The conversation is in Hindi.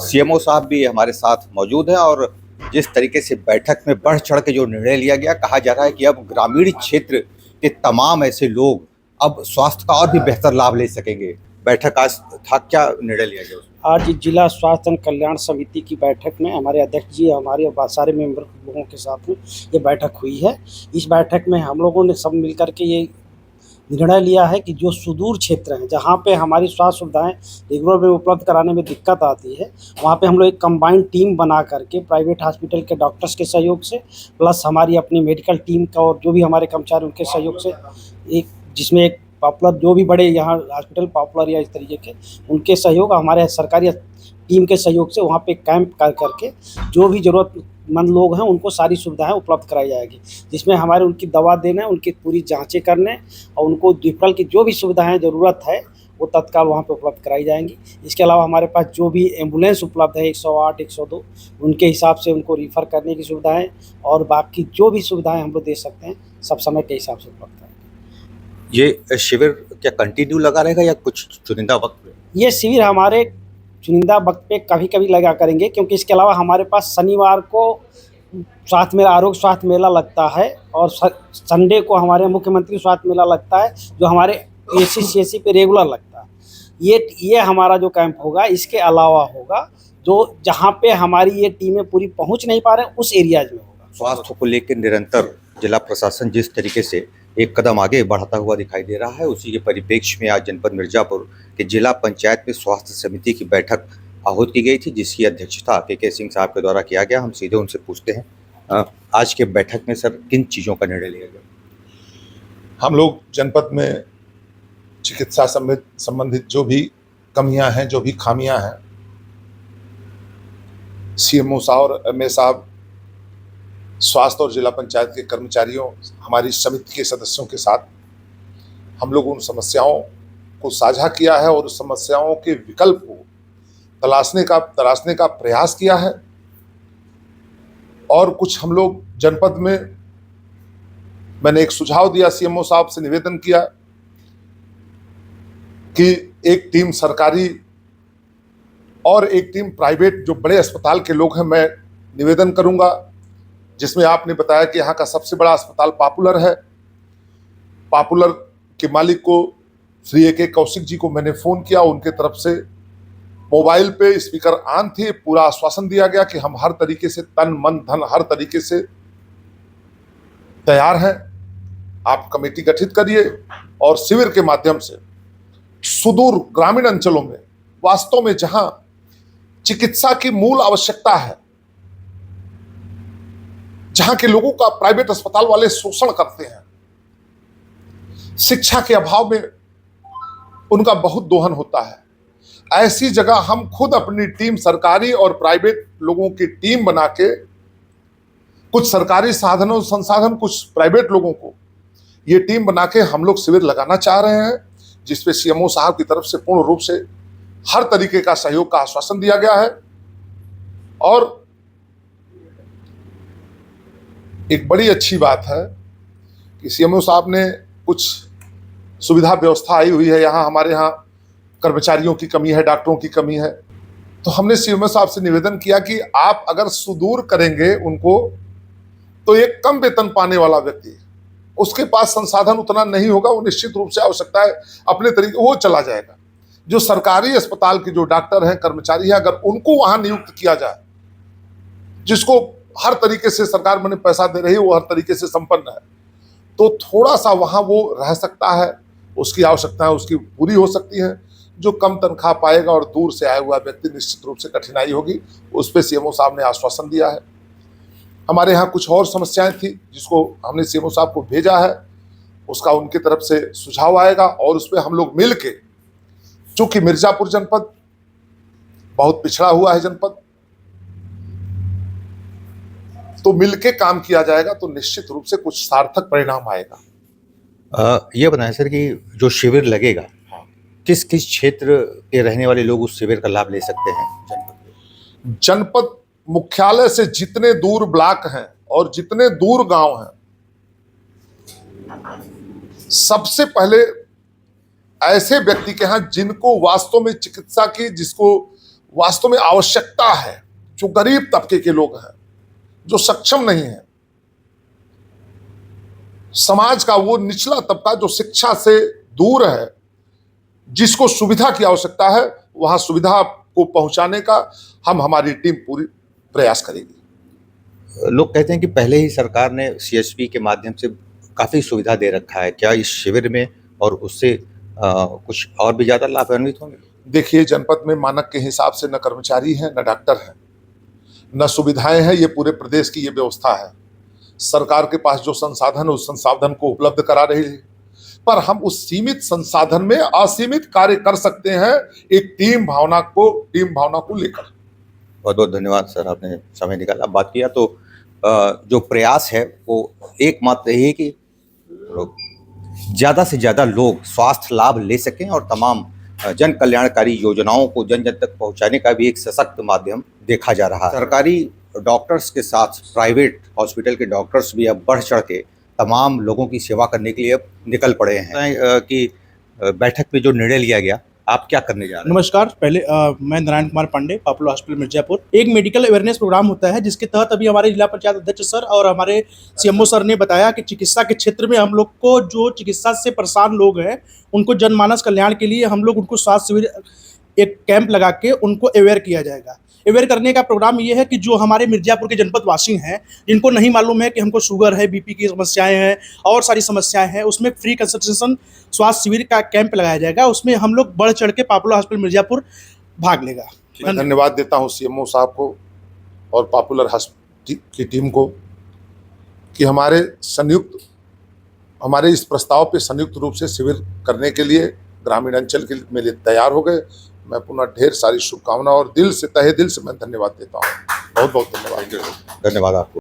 सीएमओ साहब भी हमारे साथ मौजूद हैं और जिस तरीके से बैठक में बढ़ चढ़ के जो निर्णय लिया गया, कहा जा रहा है कि अब ग्रामीण क्षेत्र के तमाम ऐसे लोग अब स्वास्थ्य का और भी बेहतर लाभ ले सकेंगे। बैठक आज था, क्या निर्णय लिया गया उसमें? आज जिला स्वास्थ्य एवं कल्याण समिति की बैठक में हमारे अध्यक्ष जी, हमारे सारे मेंबर लोगों के साथ में ये बैठक हुई है। इस बैठक में हम लोगों ने सब मिलकर के ये निर्णय लिया है कि जो सुदूर क्षेत्र हैं, जहाँ पे हमारी स्वास्थ्य सुविधाएं रेगुलर में उपलब्ध कराने में दिक्कत आती है, वहाँ पे हम लोग एक कंबाइंड टीम बना करके प्राइवेट हॉस्पिटल के डॉक्टर्स के सहयोग से प्लस हमारी अपनी मेडिकल टीम का और जो भी हमारे कर्मचारी उनके सहयोग से एक जिसमें एक पॉपुलर जो भी बड़े यहाँ हॉस्पिटल पॉपुलर या इस तरीके के उनके सहयोग, हमारे सरकारी टीम के सहयोग से वहाँ पे कैंप कर करके जो भी ज़रूरतमंद लोग हैं उनको सारी सुविधाएं उपलब्ध कराई जाएगी, जिसमें हमारे उनकी दवा देने, उनकी पूरी जांचें करने और उनको रेफरल की जो भी सुविधाएं ज़रूरत है वो तत्काल वहाँ पे उपलब्ध कराई जाएंगी। इसके अलावा हमारे पास जो भी एम्बुलेंस उपलब्ध है 108, 102 उनके हिसाब से उनको रिफ़र करने की सुविधाएँ और बाकी जो भी सुविधाएँ हम लोग दे सकते हैं सब समय के हिसाब से उपलब्ध कराएंगे। ये शिविर क्या कंटिन्यू लगा रहेगा या कुछ चुनिंदा वक्त पे? ये शिविर हमारे चुनिंदा वक्त पे कभी-कभी लगा करेंगे, क्योंकि इसके अलावा हमारे पास शनिवार को स्वास्थ्य मेला, आरोग्य स्वास्थ्य मेला लगता है और संडे को हमारे मुख्यमंत्री स्वास्थ्य मेला लगता है, जो हमारे एसी सीएससी पे रेगुलर लगता है। ये हमारा जो कैंप होगा, इसके अलावा होगा जो जहाँ पे हमारी ये टीमें पूरी पहुँच नहीं पा रहे उस एरियाज में होगा। स्वास्थ्य को लेकर निरंतर जिला प्रशासन जिस तरीके से एक कदम आगे बढ़ता हुआ दिखाई दे रहा है, उसी के परिप्रेक्ष्य में आज जनपद मिर्जापुर के जिला पंचायत में स्वास्थ्य समिति की बैठक आहूत की गई थी, जिसकी अध्यक्षता के सिंह साहब के द्वारा किया गया। हम सीधे उनसे पूछते हैं, आज के बैठक में सर किन चीज़ों का निर्णय लिया गया? हम लोग जनपद में चिकित्सा संबंधित जो भी कमियां हैं, जो भी खामियां हैं, सीएमओ साहब और एमए साहब, स्वास्थ्य और जिला पंचायत के कर्मचारियों, हमारी समिति के सदस्यों के साथ हम लोग उन समस्याओं को साझा किया है और उस समस्याओं के विकल्प को तलाशने का प्रयास किया है। और कुछ हम लोग जनपद में, मैंने एक सुझाव दिया, सीएमओ साहब से निवेदन किया कि एक टीम सरकारी और एक टीम प्राइवेट जो बड़े अस्पताल के लोग हैं, मैं निवेदन करूंगा, जिसमें आपने बताया कि यहाँ का सबसे बड़ा अस्पताल पॉपुलर है। पॉपुलर के मालिक को श्री ए.के. कौशिक जी को मैंने फ़ोन किया, उनके तरफ से मोबाइल पे स्पीकर ऑन थे, पूरा आश्वासन दिया गया कि हम हर तरीके से तन मन धन हर तरीके से तैयार हैं। आप कमेटी गठित करिए और शिविर के माध्यम से सुदूर ग्रामीण अंचलों में, वास्तव में जहां चिकित्सा की मूल आवश्यकता है, जहां के लोगों का प्राइवेट अस्पताल वाले शोषण करते हैं, शिक्षा के अभाव में उनका बहुत दोहन होता है, ऐसी जगह हम खुद अपनी टीम, सरकारी और प्राइवेट लोगों की टीम बना के, कुछ सरकारी साधनों संसाधन, कुछ प्राइवेट लोगों को ये टीम बना के हम लोग शिविर लगाना चाह रहे हैं, जिसपे सीएमओ साहब की तरफ से पूर्ण रूप से हर तरीके का सहयोग का आश्वासन दिया गया है। और एक बड़ी अच्छी बात है कि सीएमओ साहब ने कुछ सुविधा व्यवस्था आई हुई है। हमारे यहाँ कर्मचारियों की कमी है, डॉक्टरों की कमी है, तो हमने सीएमओ साहब से निवेदन किया कि आप अगर सुदूर करेंगे उनको, तो एक कम वेतन पाने वाला व्यक्ति, उसके पास संसाधन उतना नहीं होगा, वो निश्चित रूप से आवश्यकता है अपने तरीके वो चला जाएगा। जो सरकारी अस्पताल के जो डॉक्टर हैं, कर्मचारी हैं, अगर उनको वहां नियुक्त किया जाए, जिसको हर तरीके से सरकार मैंने पैसा दे रही है, वो हर तरीके से संपन्न है, तो थोड़ा सा वहां वो रह सकता है, उसकी आवश्यकताएं उसकी पूरी हो सकती हैं। जो कम तनख्वाह पाएगा और दूर से आया हुआ व्यक्ति, निश्चित रूप से कठिनाई होगी। उस पर सीएमओ साहब ने आश्वासन दिया है। हमारे यहाँ कुछ और समस्याएं थी जिसको हमने सीएमओ साहब को भेजा है, उसका उनकी तरफ से सुझाव आएगा और उस पर हम लोग मिल के, चूंकि मिर्जापुर जनपद बहुत पिछड़ा हुआ है जनपद, तो मिलके काम किया जाएगा तो निश्चित रूप से कुछ सार्थक परिणाम आएगा। ये बताएं सर कि जो शिविर लगेगा, किस किस क्षेत्र के रहने वाले लोग उस शिविर का लाभ ले सकते हैं? जनपद मुख्यालय से जितने दूर ब्लॉक हैं और जितने दूर गांव हैं, सबसे पहले ऐसे व्यक्ति के यहाँ जिनको वास्तव में चिकित्सा की, जिसको वास्तव में आवश्यकता है, जो गरीब तबके के लोग हैं, जो सक्षम नहीं है, समाज का वो निचला तबका जो शिक्षा से दूर है, जिसको सुविधा की आवश्यकता है, वहां सुविधा को पहुंचाने का हमारी टीम पूरी प्रयास करेगी। लोग कहते हैं कि पहले ही सरकार ने सीएसपी के माध्यम से काफ़ी सुविधा दे रखा है, क्या इस शिविर में और उससे कुछ और भी ज़्यादा लाभान्वित होंगे? देखिए, जनपद में मानक के हिसाब से न कर्मचारी हैं, न डॉक्टर हैं, न सुविधाएं हैं। ये पूरे प्रदेश की ये व्यवस्था है। सरकार के पास जो संसाधन है उस संसाधन को उपलब्ध करा रही है, पर हम उस सीमित संसाधन में असीमित कार्य कर सकते हैं, एक टीम भावना को लेकर। बहुत बहुत धन्यवाद सर, आपने समय निकाला, बात किया। तो जो प्रयास है वो एकमात्र यही है कि ज़्यादा से ज़्यादा लोग स्वास्थ्य लाभ ले सकें और तमाम जन कल्याणकारी योजनाओं को जन जन तक पहुंचाने का भी एक सशक्त माध्यम देखा जा रहा है। सरकारी डॉक्टर्स के साथ प्राइवेट हॉस्पिटल के डॉक्टर्स भी अब बढ़ चढ़ के तमाम लोगों की सेवा करने के लिए अब निकल पड़े हैं कि बैठक में जो निर्णय लिया गया, आप क्या करने जा रहे हैं? नमस्कार। पहले मैं नारायण कुमार पांडे, पॉपुलर हॉस्पिटल मिर्जापुर। एक मेडिकल अवेयरनेस प्रोग्राम होता है जिसके तहत अभी हमारे जिला पंचायत अध्यक्ष सर और हमारे सीएमओ सर ने बताया कि चिकित्सा के क्षेत्र में हम लोग को जो चिकित्सा से परेशान लोग हैं उनको जनमानस कल्याण के लिए हम लोग उनको स्वास्थ्य शिविर एक कैंप लगा के उनको अवेयर किया जाएगा। अवेयर करने का प्रोग्राम ये है कि जो हमारे मिर्जापुर के जनपद वासी हैं, जिनको नहीं मालूम है कि हमको शुगर है, बीपी की समस्याएं हैं और सारी समस्याएं हैं, उसमें फ्री कंसल्टेशन स्वास्थ्य शिविर का कैंप लगाया जाएगा। उसमें हम लोग बढ़ चढ़ के पॉपुलर हॉस्पिटल मिर्जापुर भाग लेगा। मैं धन्यवाद देता हूँ सीएमओ साहब को और पॉपुलर हॉस्पिटल की टीम को कि हमारे इस प्रस्ताव पे संयुक्त रूप से शिविर करने के लिए ग्रामीण अंचल के लिए तैयार हो गए। मैं पुनः ढेर सारी शुभकामनाएं और दिल से, तहे दिल से मैं धन्यवाद देता हूँ। बहुत बहुत धन्यवाद। धन्यवाद आपको।